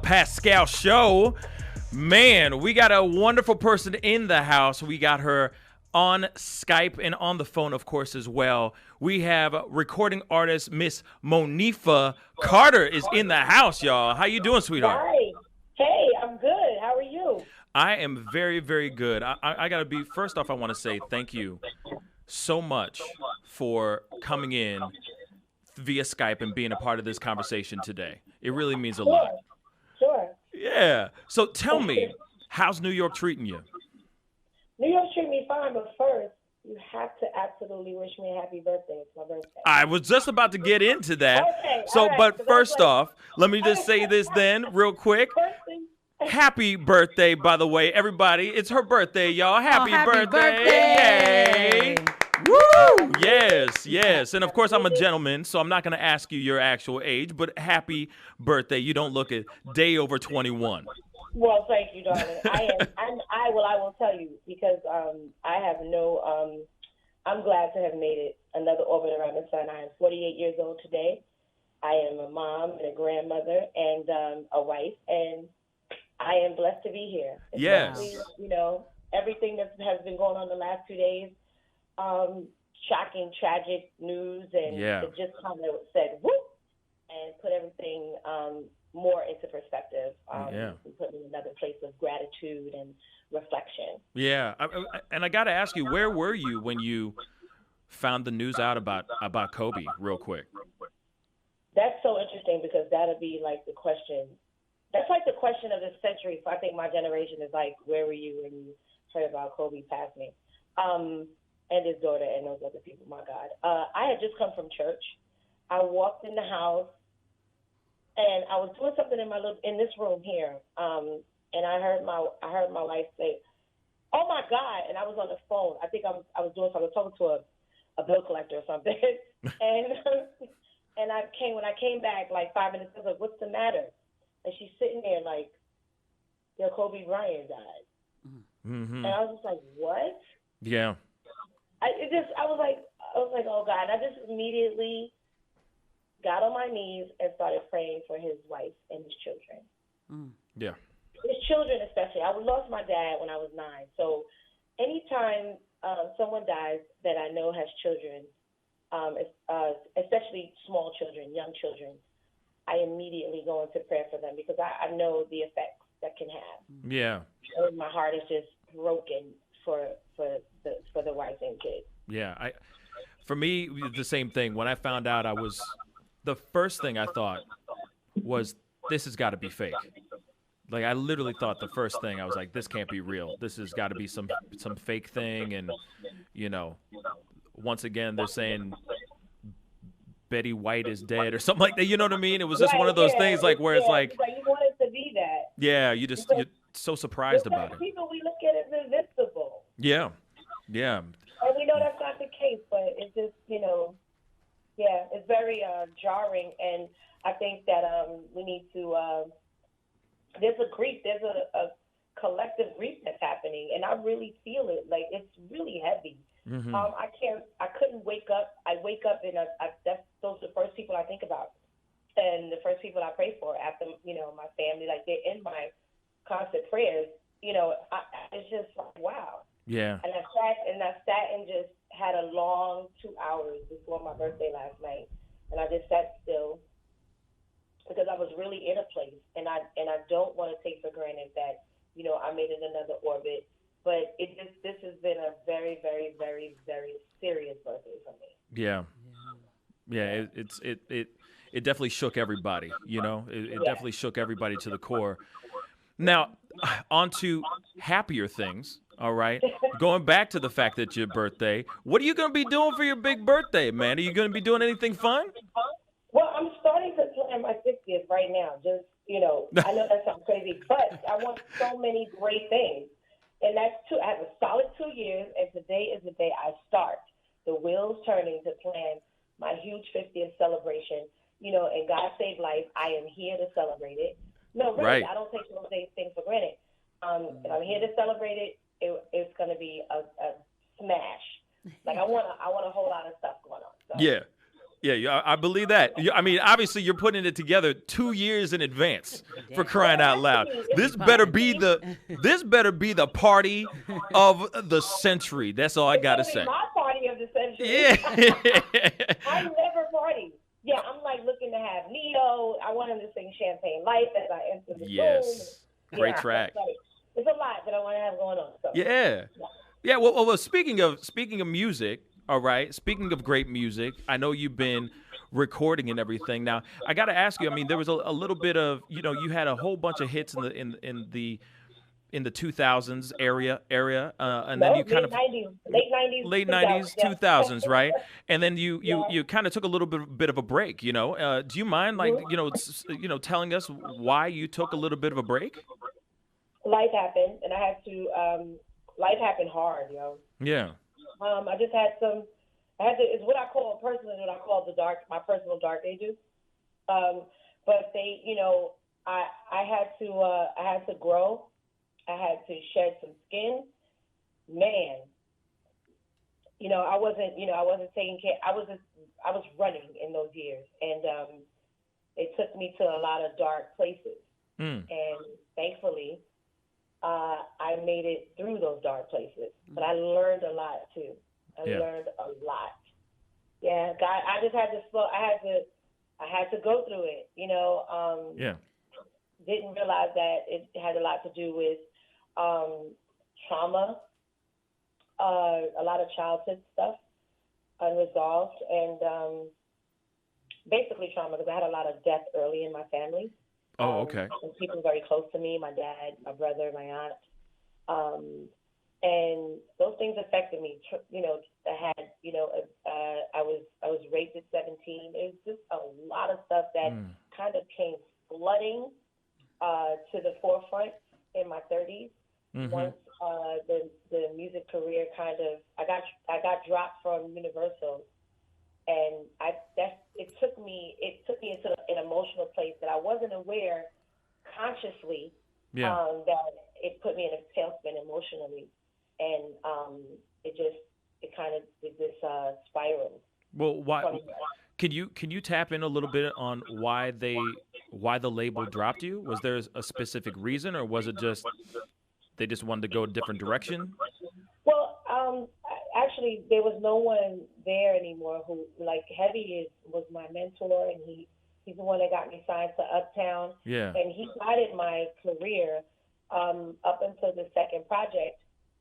Pascal show. Man, we got a wonderful person in the house. We got her on Skype and on the phone, of course, as well. We have recording artist Miss Monifah Carter is in the house, y'all. How you doing, sweetheart? Hi. Hey, I'm good. How are you? I am very, very good. I got to be, first off, I want to say thank you so much for coming in via Skype and being a part of this conversation today. It really means a lot. Sure. Yeah. So tell me, how's New York treating you? New York treating me fine, but first, you have to absolutely wish me a happy birthday. It's my birthday. I was just about to get into that. Okay, So, all right, but first off, let me just say this then real quick. Happy birthday, by the way, everybody. It's her birthday, y'all. Happy birthday. Yay. Woo! Yes, yes. And of course, I'm a gentleman, so I'm not going to ask you your actual age, but happy birthday. You don't look a day over 21. Well, thank you, darling. I will tell you, because I have no, I'm glad to have made it another orbit around the sun. I am 48 years old today. I am a mom and a grandmother and a wife, and I am blessed to be here. Yes. You know, everything that has been going on the last 2 days, shocking, tragic news, and it just kind of said, whoop, and put everything more into perspective, and put in another place of gratitude and reflection. Yeah, and I got to ask you, where were you when you found the news out about Kobe, real quick? That's so interesting, because that'll be like the question. That's like the question of the century. So I think my generation is like, where were you when you heard about Kobe passing? And his daughter and those other people, my God. I had just come from church. I walked in the house, and I was doing something in this room here, and I heard my wife say, "Oh my God!" And I was on the phone. I think I was doing something. I was talking to a bill collector or something, and when I came back like 5 minutes, I was like, "What's the matter?" And she's sitting there like, Kobe Bryant died, and I was just like, "What?" Yeah. I was like, "Oh God!" And I just immediately got on my knees and started praying for his wife and his children. Yeah. His children especially. I lost my dad when I was 9. So anytime someone dies that I know has children, especially small children, young children, I immediately go into prayer for them, because I know the effects that can have. Yeah. And my heart is just broken for the wife and kids. Yeah. For me, the same thing. When I found out, the first thing I thought was, this has got to be fake. Like, I literally thought the first thing, I was like, this can't be real. This has got to be some fake thing. And, once again, they're saying Betty White is dead or something like that. You know what I mean? It was just one of those things like where it's like, you want it to be that. Yeah, you're so surprised about it. People, we look at it as invincible. Yeah. Yeah. And we know that's not the case, but it's just, it's very jarring. And I think that we need to, there's a grief, there's a collective grief that's happening. And I really feel it. Like, it's really heavy. I couldn't wake up. I wake up and those are the first people I think about. And the first people I pray for after, my family, like, they're in my constant prayers. It's just like, wow. Yeah. And I sat and just had a long 2 hours before my birthday last night, and I just sat still, because I was really in a place, and I don't want to take for granted that I made it another orbit, but this has been a very, very, very, very serious birthday for me. Yeah. Yeah. It definitely shook everybody. It definitely shook everybody to the core. Now, on to happier things. All right. Going back to the fact that your birthday, what are you going to be doing for your big birthday, man? Are you going to be doing anything fun? Well, I'm starting to plan my 50th right now. Just, I know that sounds crazy, but I want so many great things. And I have a solid 2 years, and today is the day I start. The wheels turning to plan my huge 50th celebration. And God Save Life, I am here to celebrate it. No, really, right. I don't take those things for granted. If I'm here to celebrate it, it's going to be a smash. Like, I want a whole lot of stuff going on. So. Yeah, I believe that. I mean, obviously, you're putting it together 2 years in advance For crying out loud. This better be the party of the century. That's all I got to It's say. gonna be my party of the century. Yeah. I never party. Yeah, I'm like looking to have Neo. I want him to sing Champagne Life as I enter the room. Yes. Great Yeah, track. It's a lot that I want to have going on. So. Yeah. Yeah, well, speaking of music, all right. Speaking of great music, I know you've been recording and everything. Now, I got to ask you. I mean, there was a little bit of, you had a whole bunch of hits in the 2000s and then No, you kind of late 90s, late 90s, 2000s, 2000s, right? And then you yeah. you kind of took a little bit of a break. Do you mind, like, telling us why you took a little bit of a break? Life happened, and I had to. Life happened hard, yo. Yeah. I just had some. It's what I call personally what I call my personal dark ages. But they, I had to grow. I had to shed some skin. Man, I wasn't taking care. I was running in those years, and it took me to a lot of dark places. And thankfully, I made it through those dark places. But I learned a lot too. I learned a lot. Yeah, God, I just had to slow. I had to go through it. Didn't realize that it had a lot to do with trauma, a lot of childhood stuff unresolved, and basically trauma because I had a lot of death early in my family. Oh, okay. And people very close to me, my dad, my brother, my aunt. And those things affected me. I was raped at 17. It was just a lot of stuff that kind of came flooding to the forefront in my 30s. Mm-hmm. Once the music career I got dropped from Universal, and it took me into an emotional place that I wasn't aware consciously. Yeah. That it put me in a tailspin emotionally, and it kind of did this spiral. Well, why? Can you tap in a little bit on why the label dropped you? Was there a specific reason, or was it just they just wanted to go a different direction? Well, actually, there was no one there anymore who, like, Heavy was my mentor, and he's the one that got me signed to Uptown. Yeah. And he guided my career up until the second project.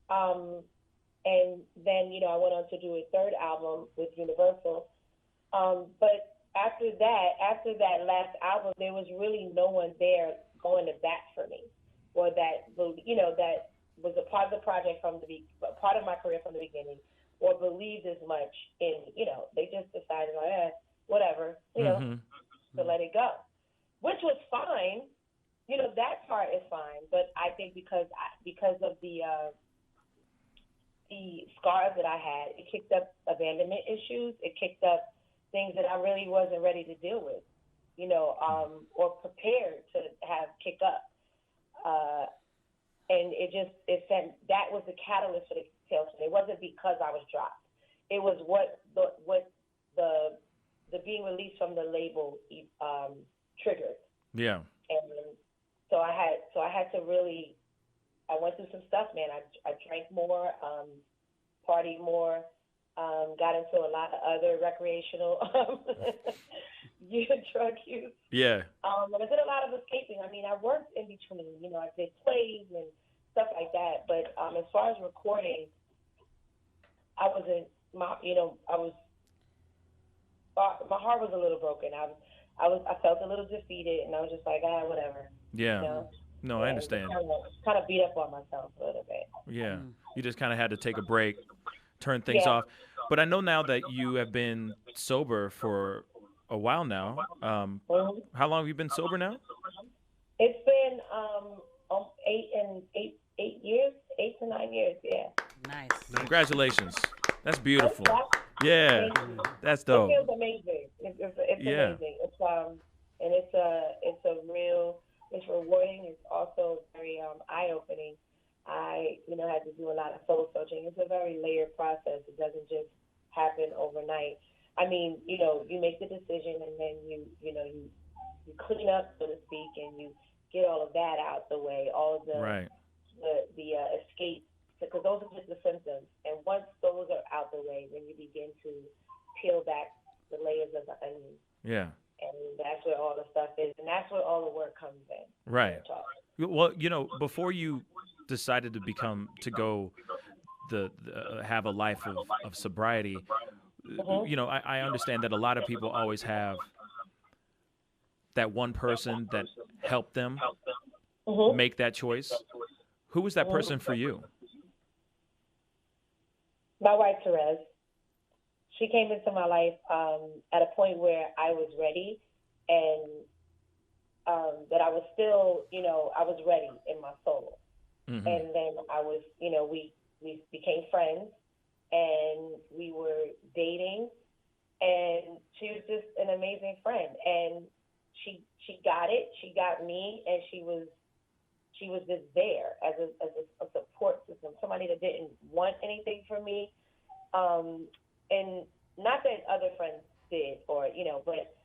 And then, I went on to do a third album with Universal. But after that last album, there was really no one there going to bat for me, or that was a part of the project part of my career from the beginning, or believed as much in, they just decided, whatever, to let it go, which was fine. That part is fine, but I think because of the scars that I had, it kicked up abandonment issues. It kicked up things that I really wasn't ready to deal with, or prepared to have kick up. And that was the catalyst for the tailspin. It wasn't because I was dropped. It was what the being released from the label triggered. Yeah. And so I had to really. I went through some stuff, man. I drank more, partied more, got into a lot of other recreational drug use. Yeah. And I did a lot of escaping. I mean, I worked in between. I did plays and stuff like that. But as far as recording, I wasn't. My heart was a little broken. I felt a little defeated, and I was just like, whatever. Yeah. No, I understand. Kind of beat up on myself a little bit. Yeah. You just kind of had to take a break, turn things off. But I know now that you have been sober for a while now. How long have you been sober now? It's been 8 years, 8 to 9 years. Yeah. Nice. Congratulations. That's beautiful. Yeah. That's dope. It feels amazing. It's amazing. It's rewarding. It's also very eye-opening. I had to do a lot of soul searching. It's a very layered process. It doesn't just happen overnight. I mean, you make the decision, and then you clean up, so to speak, and you get all of that out the way, all of Right. the escape, because those are just the symptoms. And once those are out the way, then you begin to peel back the layers of the onion. Yeah. And that's where all the stuff is, and that's where all the work comes in. Right. Well, before you decided to go have a life of sobriety, I understand that a lot of people always have that one person that helped them make that choice. Who was that person for you? My wife, Therese. She came into my life at a point where I was ready, and that I was still, I was ready in my soul. Mm-hmm. And then I was, we became friends, and we were dating, and she was just an amazing friend. And she got it. She got me, and she was just there as a support system, somebody that didn't want anything from me. And not that other friends did, or, but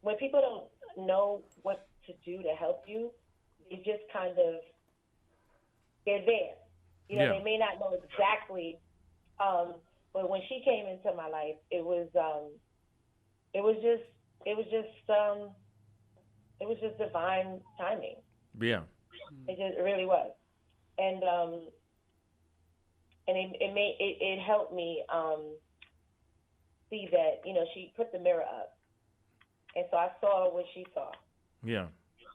when people don't know what to do to help you, they just kind of, they're there. They may not know exactly, but when she came into my life, it was just divine timing. Yeah. It really was. And it helped me see that, she put the mirror up. And so I saw what she saw. Yeah.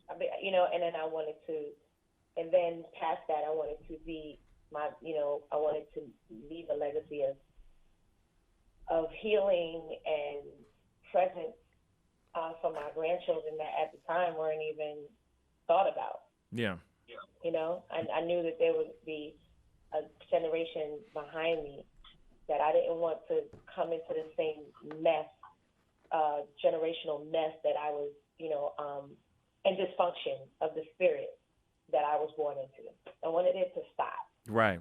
And then I wanted to, and then past that, I wanted to be I wanted to leave a legacy of healing and presence for my grandchildren that at the time weren't even thought about. Yeah. I knew that there would be a generation behind me that I didn't want to come into the same mess, generational mess that I was, and dysfunction of the spirit that I was born into. I wanted it to stop. Right.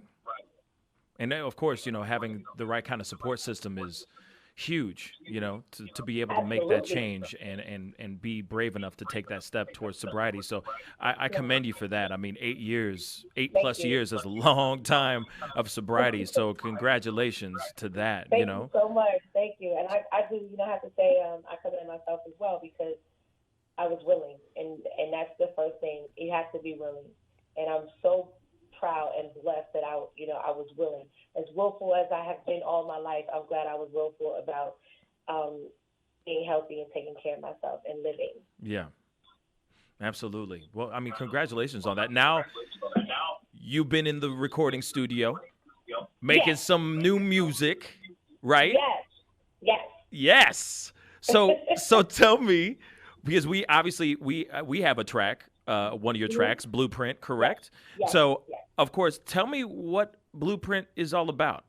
And then, of course, having the right kind of support system is huge, to be able to make that change and be brave enough to take that step towards sobriety. So I commend you for that. I mean, 8+ years is a long time of sobriety. So congratulations to that. Thank you so much. Thank you. And I do, have to say, I commend myself as well, because I was willing. And that's the first thing. You have to be willing. And I'm so proud and blessed that I was willing. As willful as I have been all my life, I'm glad I was willful about being healthy and taking care of myself and living. Yeah, absolutely. Well, I mean, congratulations on that. Now, you've been in the recording studio, making some new music, right? Yes. So tell me, because we obviously we have a track, one of your tracks, Blueprint, correct? Yes. So, of course, tell me what Blueprint is all about.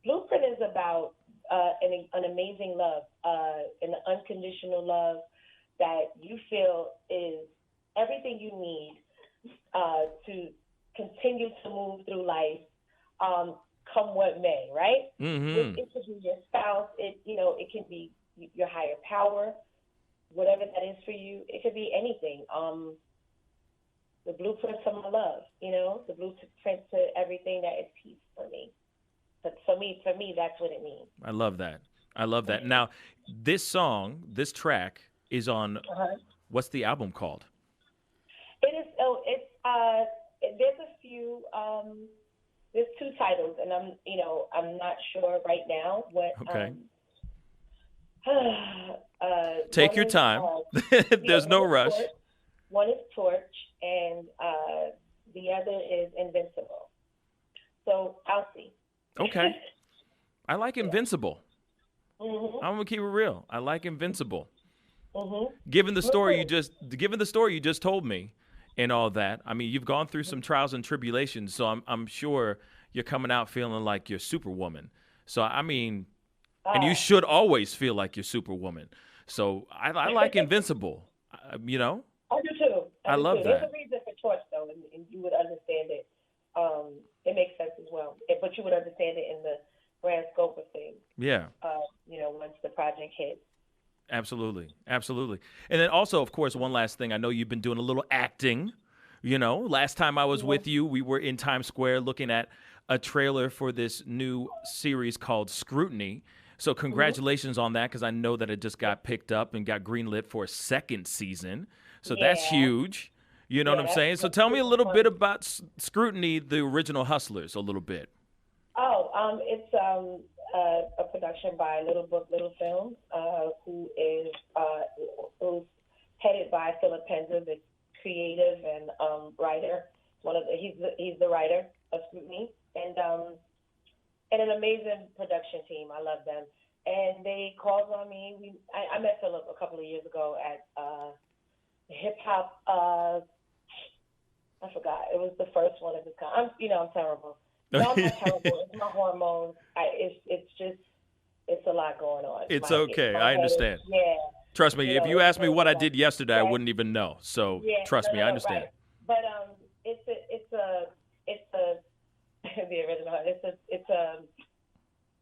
Blueprint is about an amazing love, an unconditional love that you feel is everything you need to continue to move through life, come what may, right? Mm-hmm. It could be your spouse, it can be your higher power, whatever that is for you. It could be anything. The blueprint to my love, the blueprint to everything that is peace for me. But for me, that's what it means. I love that. Now, this track is on, what's the album called? It is, there's a few, there's two titles, and I'm not sure right now what. Okay. Take your time. There's no rush. One is Torch, and the other is Invincible. So I'll see. Okay. I like Invincible. Mm-hmm. I'm gonna keep it real. I like Invincible. Mm-hmm. Given the story you just told me, and all that, I mean, you've gone through some trials and tribulations, so I'm sure you're coming out feeling like you're Superwoman. So I mean, and you should always feel like you're Superwoman. So I like Invincible. I do too. I love that. There's a reason for Torch, though, and you would understand it. It makes sense as well, but you would understand it in the grand scope of things. Yeah. Once the project hits. Absolutely. Absolutely. And then also, of course, one last thing. I know you've been doing a little acting. You know, last time I was with you, we were in Times Square looking at a trailer for this new series called Scrutiny. So congratulations on that, because I know that it just got picked up and got greenlit for a second season. So that's huge. You know what I'm saying? So tell me a little bit about Scrutiny, the original Hustlers, a little bit. It's a production by Little Book, Little Films, who's headed by Philip Penza, the creative and writer. He's the writer of Scrutiny, and an amazing production team. I love them. And they called on me. I met Philip a couple of years ago at hip hop. I forgot. It was the first one of its kind. I'm terrible. No, I'm not terrible. It's my hormones. It's a lot going on. It's okay. I understand. Trust me. If you asked me what I did yesterday, I wouldn't even know. So trust me, I understand. Right. But it's the original.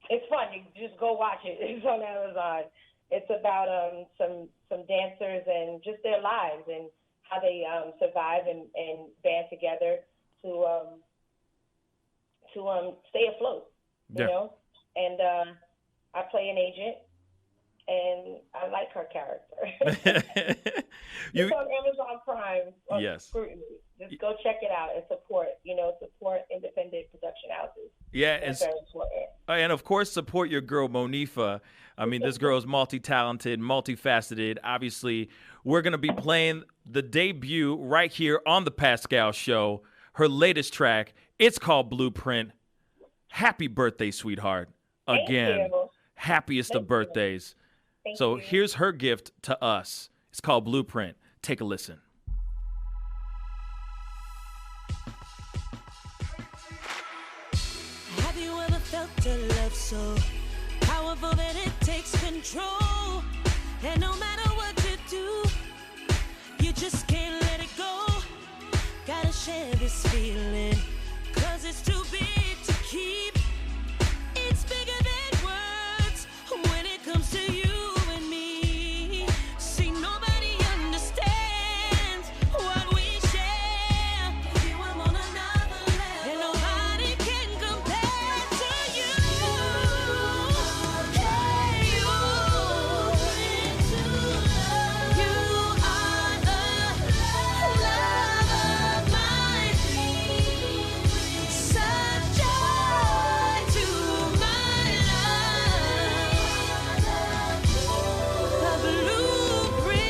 It's fun. You just go watch it. It's on Amazon. It's about some dancers and just their lives and how they survive and band together to stay afloat. You know, and I play an agent, and I like her character. It's on Amazon Prime. On Scrutiny. Just go check it out and support independent production houses. Yeah, that's very important. And of course, support your girl Monifah. I mean, this girl is multi-talented, multifaceted. Obviously, we're going to be playing the debut right here on the Pascal Show. Her latest track, it's called Blueprint. Happy birthday, sweetheart. Again, happiest of birthdays. So here's her gift to us. It's called Blueprint. Take a listen. Have you ever felt a love so powerful that it takes control? And no matter what you do, you just can't let it go. Gotta share this feeling, 'cause it's too big to keep. It's bigger than words when it comes to you and me. See, nobody understands what we share. You I'm on another level, and nobody can compare to you. Hey, you are the love of my dreams. Such joy to my life. The blueprint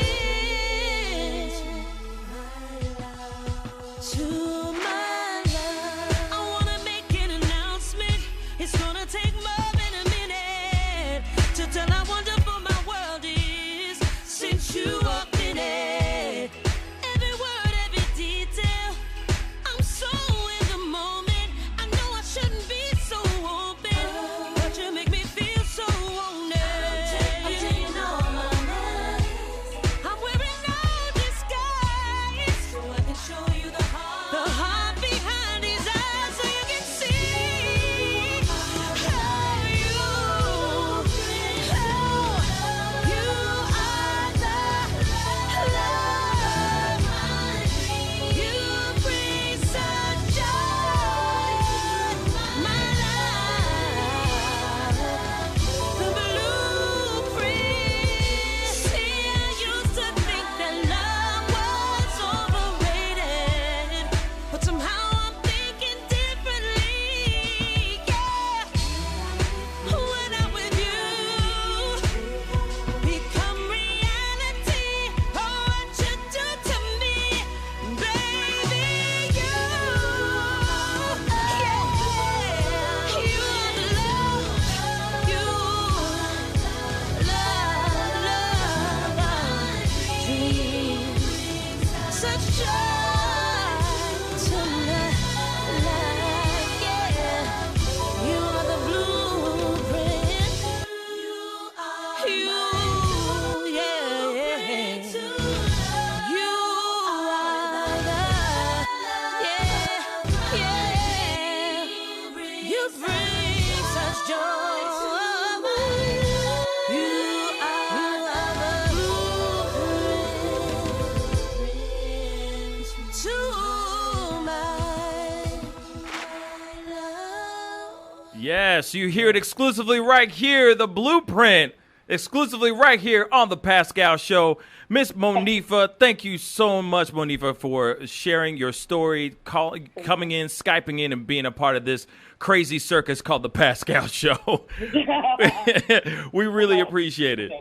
to my life. I wanna make an announcement. It's gonna take more than a minute to tell how wonderful my world is since you walked in it. Every word, every detail. I'm so in the moment. I know I shouldn't be so open, but you make me feel so wanted. I'm taking all my life. I'm wearing no disguise, so I can show you the heart. Yes, you hear it exclusively right here, the blueprint, exclusively right here on the Pascal Show. Miss Monifah, thank you so much, Monifah, for sharing your story, coming in, Skyping in, and being a part of this crazy circus called the Pascal Show. We really appreciate it.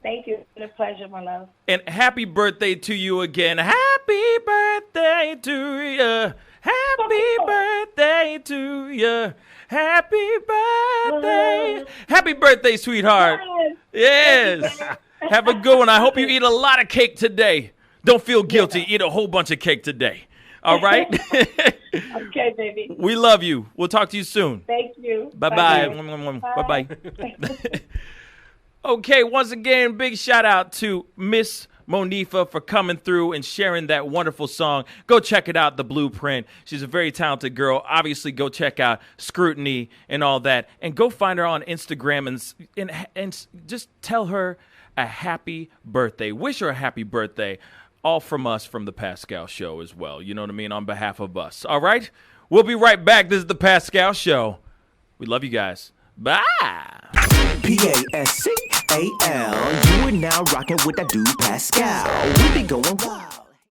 Thank you. It's been a pleasure, my love. And happy birthday to you again. Happy birthday to you. Happy birthday to you. Happy birthday. Happy birthday, sweetheart. Yes. Have a good one. I hope you eat a lot of cake today. Don't feel guilty. Eat a whole bunch of cake today. All right? Okay, baby. We love you. We'll talk to you soon. Thank you. Bye-bye. Bye-bye. Okay, once again, big shout out to Miss Monifah for coming through and sharing that wonderful song. Go check it out, The Blueprint. She's a very talented girl. Obviously, go check out Scrutiny and all that. And go find her on Instagram and just tell her a happy birthday. Wish her a happy birthday. All from us from the Pascal Show as well. You know what I mean? On behalf of us. All right? We'll be right back. This is the Pascal Show. We love you guys. Bye. Pascal, you are now rocking with that dude Pascal. We be going wild.